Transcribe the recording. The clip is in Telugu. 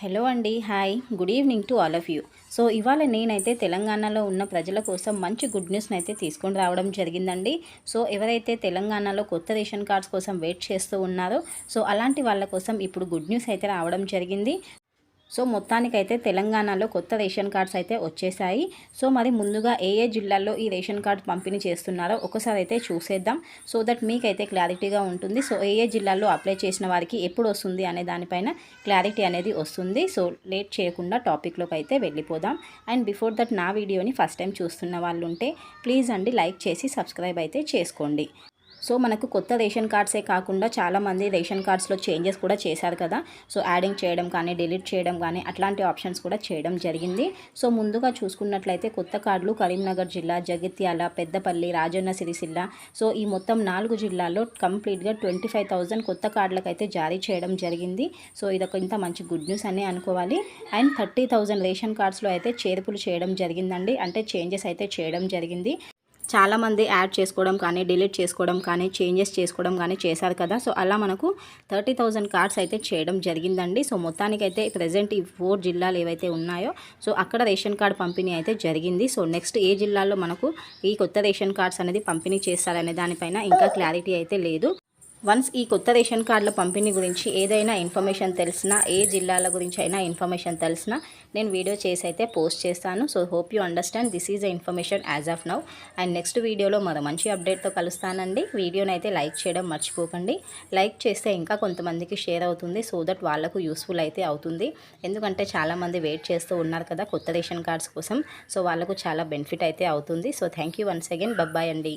హలో అండి. Hi. Good evening to all of you. So ఇవాళ నేనైతే తెలంగాణలో ఉన్న ప్రజల కోసం మంచి గుడ్ న్యూస్ని అయితే తీసుకొని రావడం జరిగిందండి. సో ఎవరైతే తెలంగాణలో కొత్త రేషన్ కార్డ్స్ కోసం వెయిట్ చేస్తూ ఉన్నారో సో అలాంటి వాళ్ళ కోసం ఇప్పుడు గుడ్ న్యూస్ అయితే రావడం జరిగింది. సో మొత్తానికైతే తెలంగాణలో కొత్త రేషన్ కార్డ్స్ అయితే వచ్చేసాయి. సో మరి ముందుగా ఏ ఏ జిల్లాల్లో ఈ రేషన్ కార్డ్ పంపిణీ చేస్తున్నారో ఒకసారి అయితే చూసేద్దాం. సో దట్ మీకైతే క్లారిటీగా ఉంటుంది. సో ఏ ఏ జిల్లాల్లో అప్లై చేసిన వారికి ఎప్పుడు వస్తుంది అనే దానిపైన క్లారిటీ అనేది వస్తుంది. సో లేట్ చేయకుండా టాపిక్లోకి అయితే వెళ్ళిపోదాం. అండ్ బిఫోర్ దట్ నా వీడియోని ఫస్ట్ టైం చూస్తున్న వాళ్ళు ఉంటే ప్లీజ్ అండి లైక్ చేసి సబ్స్క్రైబ్ అయితే చేసుకోండి. సో మనకు కొత్త రేషన్ కార్డ్సే కాకుండా చాలామంది రేషన్ కార్డ్స్లో చేంజెస్ కూడా చేశారు కదా. సో యాడింగ్ చేయడం కానీ డిలీట్ చేయడం కానీ అట్లాంటి ఆప్షన్స్ కూడా చేయడం జరిగింది. సో ముందుగా చూసుకున్నట్లయితే కొత్త కార్డులు కరీంనగర్ జిల్లా, జగిత్యాల, పెద్దపల్లి, రాజన్న సిరిసిల్ల సో ఈ మొత్తం 4 జిల్లాల్లో కంప్లీట్గా 25,000 కొత్త కార్డులకు అయితే జారీ చేయడం జరిగింది. సో ఇదొక ఇంత మంచి గుడ్ న్యూస్ అని అనుకోవాలి. అండ్ 30,000 రేషన్ కార్డ్స్లో అయితే చేర్పులు చేయడం జరిగిందండి. అంటే చేంజెస్ అయితే చేయడం జరిగింది. చాలామంది యాడ్ చేసుకోవడం కానీ డిలీట్ చేసుకోవడం కానీ చేంజెస్ చేసుకోవడం కానీ చేశారు కదా. సో అలా మనకు 30,000 కార్డ్స్ అయితే చేయడం జరిగిందండి. సో మొత్తానికైతే ప్రజెంట్ ఈ 4 జిల్లాలు ఏవైతే ఉన్నాయో సో అక్కడ రేషన్ కార్డ్ పంపిణీ అయితే జరిగింది. సో నెక్స్ట్ ఏ జిల్లాల్లో మనకు ఈ కొత్త రేషన్ కార్డ్స్ అనేది పంపిణీ చేస్తారనే దానిపైన ఇంకా క్లారిటీ అయితే లేదు. వన్స్ ఈ కొత్త రేషన్ కార్డుల పంపిణీ గురించి ఏదైనా ఇన్ఫర్మేషన్ తెలిసినా, ఏ జిల్లాల గురించి అయినా ఇన్ఫర్మేషన్ తెలిసినా నేను వీడియో చేసి అయితే పోస్ట్ చేస్తాను. So hope you understand this is the information as of now. And next వీడియోలో మరో మంచి అప్డేట్తో కలుస్తానండి. వీడియోని అయితే లైక్ చేయడం మర్చిపోకండి. లైక్ చేస్తే ఇంకా కొంతమందికి షేర్ అవుతుంది. సో దట్ వాళ్ళకు యూస్ఫుల్ అయితే అవుతుంది. ఎందుకంటే చాలామంది వెయిట్ చేస్తూ ఉన్నారు కదా కొత్త రేషన్ కార్డ్స్ కోసం. సో వాళ్ళకు చాలా బెనిఫిట్ అయితే అవుతుంది. So thank you once again. Bye అండి.